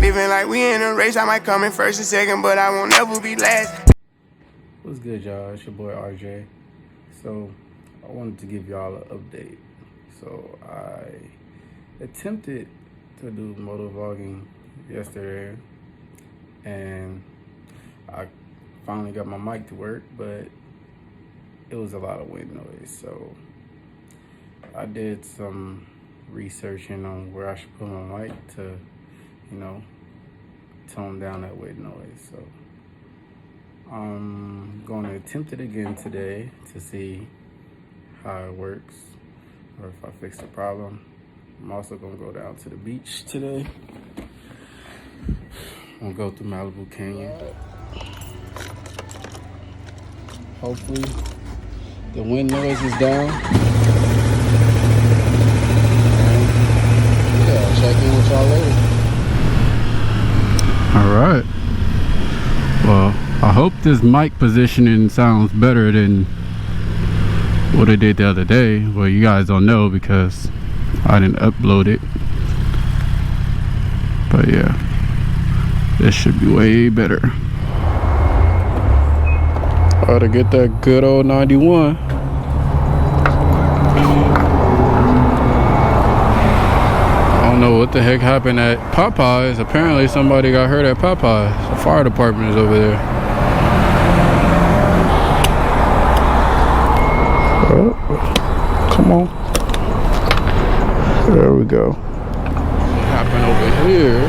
Living like we in a race, I might come in first and second, but I won't ever be last. What's good, y'all? It's your boy RJ. So I wanted to give y'all an update. So I attempted to do motovlogging yesterday, and I finally got my mic to work, but it was a lot of wind noise. So I did some researching on where I should put my mic to, tone down that wind noise. So I'm going to attempt it again today to see how it works or if I fix the problem. I'm also going to go down to the beach today. I'm going to go through Malibu Canyon. Hopefully the wind noise is down. Yeah, I'll check in with y'all later. Alright. Well, I hope this mic positioning sounds better than what I did the other day. Well, you guys don't know because I didn't upload it. But yeah, this should be way better. I ought to get that good old 91. I don't know what the heck happened at Popeyes. Apparently somebody got hurt at Popeyes. The fire department is over there. Oh, come on. There we go. What happened over here?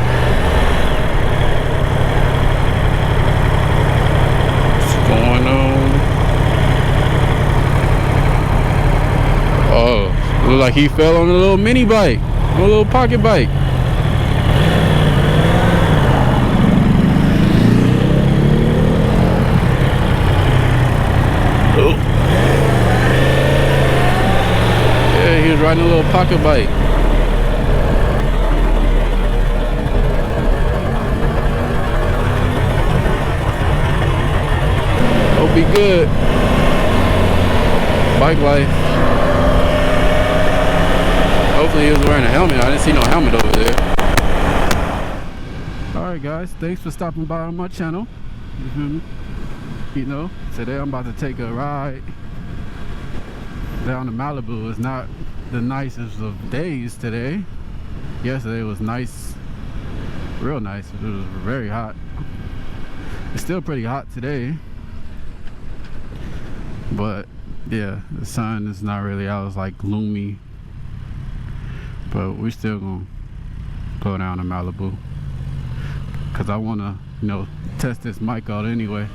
What's going on? Oh, looked like he fell on a little mini bike. A little pocket bike. Oh. Yeah, he was riding a little pocket bike. Hope he good. Bike life. Hopefully he was wearing a helmet. I didn't see no helmet over there. Alright guys, thanks for stopping by on my channel. Today I'm about to take a ride down to Malibu. It's not the nicest of days today. Yesterday was nice, real nice. It was very hot. It's still pretty hot today. But yeah, the sun is not really out. It's like gloomy. But we're still gonna go down to Malibu because I wanna, test this mic out anyway.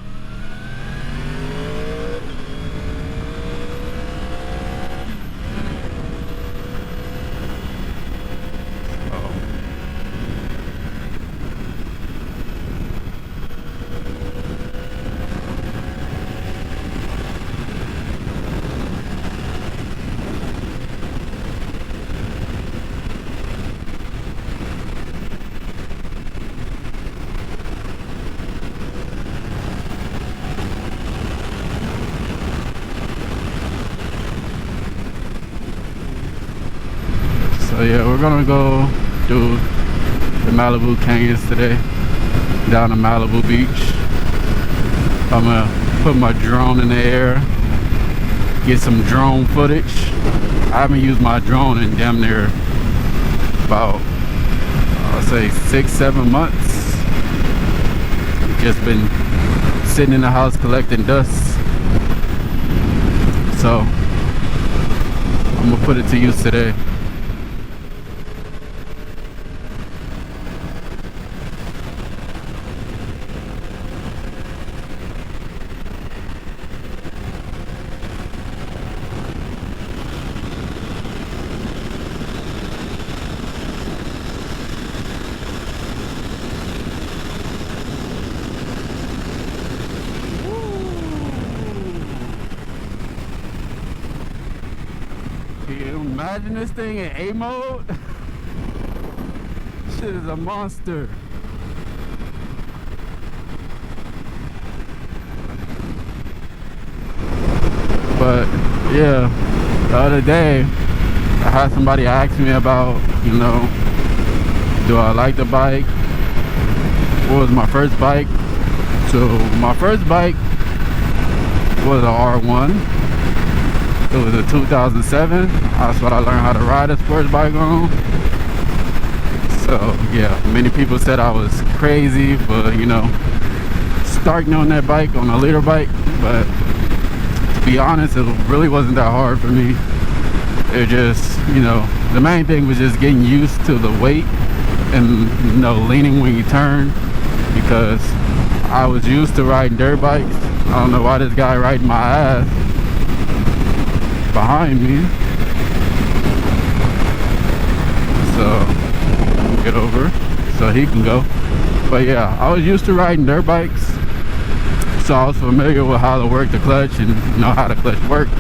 So yeah, we're gonna go do the Malibu Canyons today, down to Malibu Beach. I'm gonna put my drone in the air, get some drone footage. I haven't used my drone in damn near about, I'll say 6-7 months. Just been sitting in the house collecting dust. So I'm gonna put it to use today. Can you imagine this thing in A mode? Shit is a monster. But yeah, the other day I had somebody ask me about, do I like the bike? what was my first bike? So my first bike was an R1. It was a 2007. That's what I learned how to ride a sports bike on. So yeah, many people said I was crazy for, you know, starting on that bike, on a liter bike, but to be honest, it really wasn't that hard for me. It just, you know, the main thing was just getting used to the weight and, you know, leaning when you turn, because I was used to riding dirt bikes. I don't know why this guy riding my ass behind me. So get over so he can go. But yeah, I was used to riding dirt bikes, so I was familiar with how to work the clutch and, you know, how the clutch works.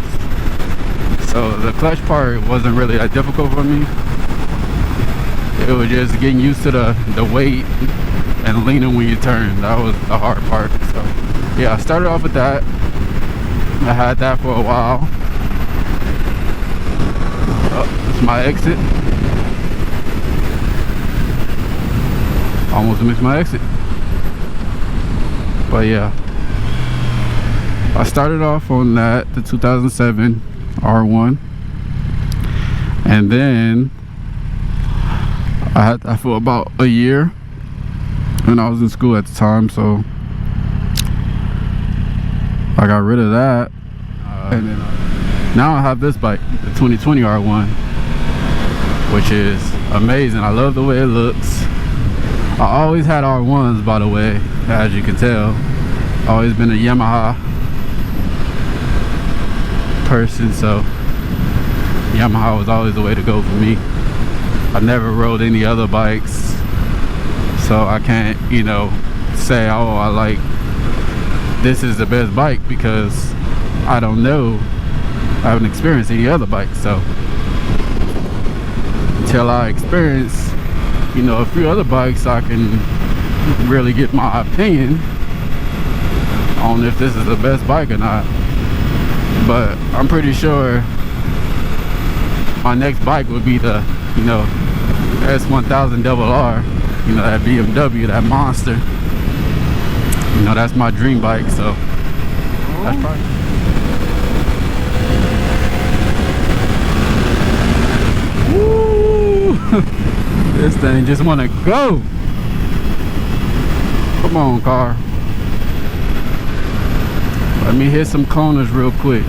So the clutch part wasn't really that difficult for me. It was just getting used to the weight and leaning when you turn. That was the hard part. So yeah, I started off with that. I had that for a while. Oh, it's my exit. Almost missed my exit. But yeah, I started off on that, the 2007 R1, and then I had that for about a year, and I was in school at the time, so I got rid of that, and then now I have this bike, the 2020 R1, which is amazing. I love the way it looks. I always had R1s, by the way, as you can tell. Always been a Yamaha person, so Yamaha was always the way to go for me. I never rode any other bikes, so I can't, you know, say, oh, I like, this is the best bike, because I don't know. I haven't experienced any other bikes, so until I experience, you know, a few other bikes, I can really get my opinion on if this is the best bike or not. But I'm pretty sure my next bike would be the, you know, S1000RR, you know, that BMW, that monster. You know, that's my dream bike, so that's probably. Woo! This thing just wanna go. Come on, car. Let me hit some corners real quick.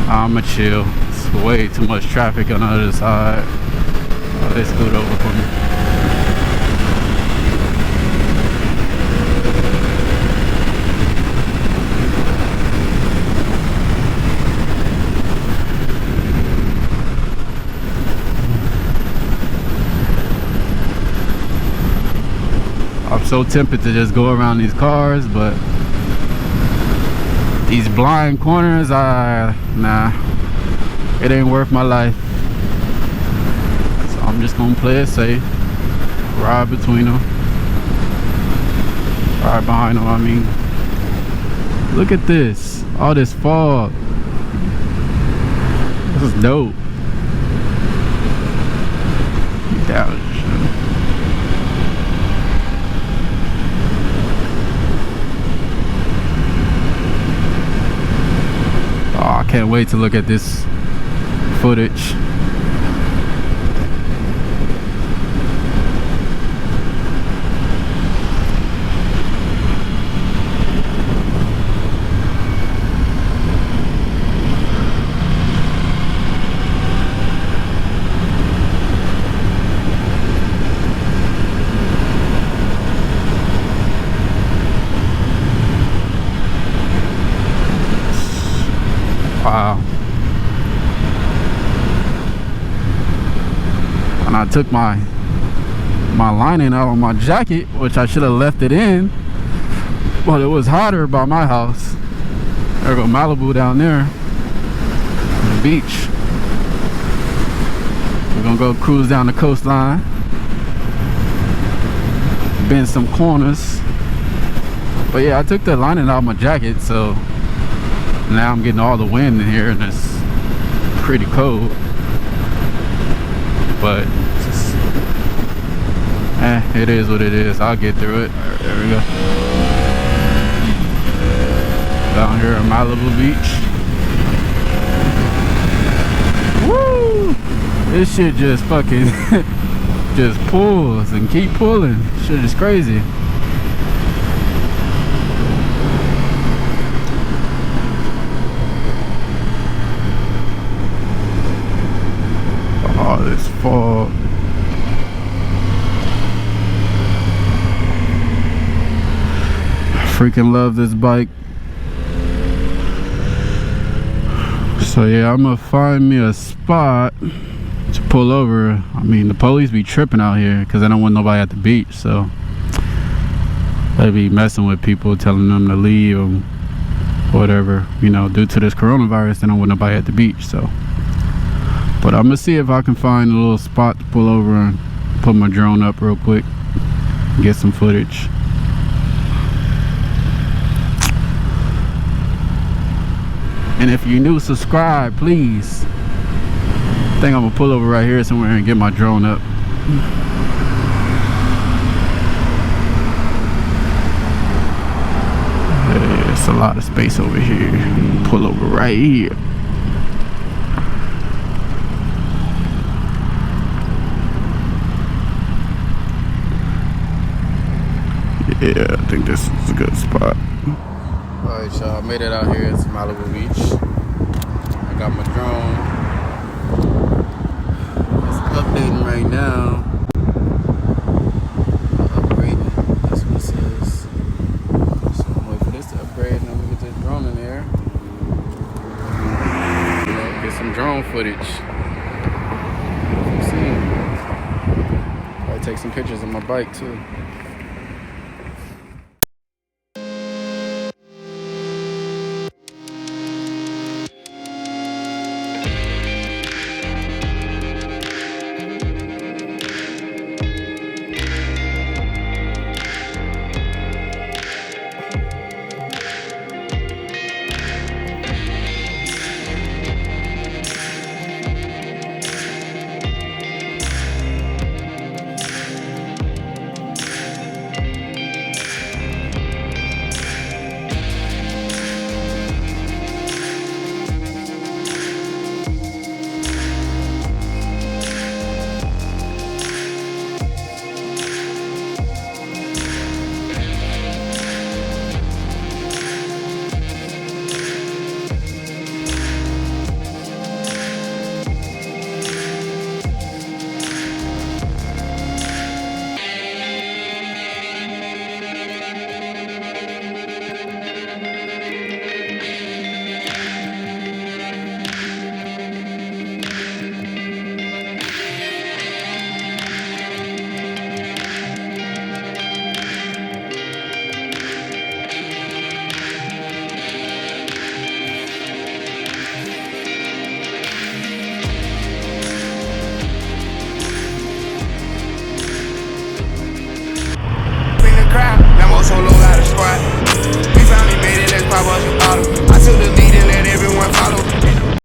I'ma chill. It's way too much traffic on the other side. Oh, they scoot over for me. I'm so tempted to just go around these cars, but these blind corners, nah, it ain't worth my life. So I'm just gonna play it safe, ride between them, ride behind them. I mean, look at this, all this fog. This is dope. Get down. I can't wait to look at this footage. Wow. And I took my lining out on my jacket, which I should have left it in, but it was hotter by my house. There go Malibu down there on the beach. We're gonna go cruise down the coastline, bend some corners. But yeah, I took the lining out of my jacket, so now I'm getting all the wind in here, and it's pretty cold, but it is what it is. I'll get through it. All right, there we go. Down here at Malibu Beach. Woo! This shit just fucking just pulls and keep pulling. Shit is crazy. Oh, this fog. Freaking love this bike. So yeah, I'm gonna find me a spot to pull over. I mean, the police be tripping out here because they don't want nobody at the beach, so they be messing with people, telling them to leave or whatever, you know, due to this coronavirus. They don't want nobody at the beach. So but I'm gonna see if I can find a little spot to pull over and put my drone up real quick, get some footage. And if you're new, subscribe, please. I think I'm gonna pull over right here somewhere and get my drone up. There's a lot of space over here. Pull over right here. Yeah, I think this is a good spot. Alright, y'all, made it out here. It's Malibu Beach. I got my drone. It's updating right now. Upgrading. That's what it says. So I'm waiting for this to upgrade and I'm gonna get this drone in there. You know, get some drone footage. See. Probably take some pictures of my bike too.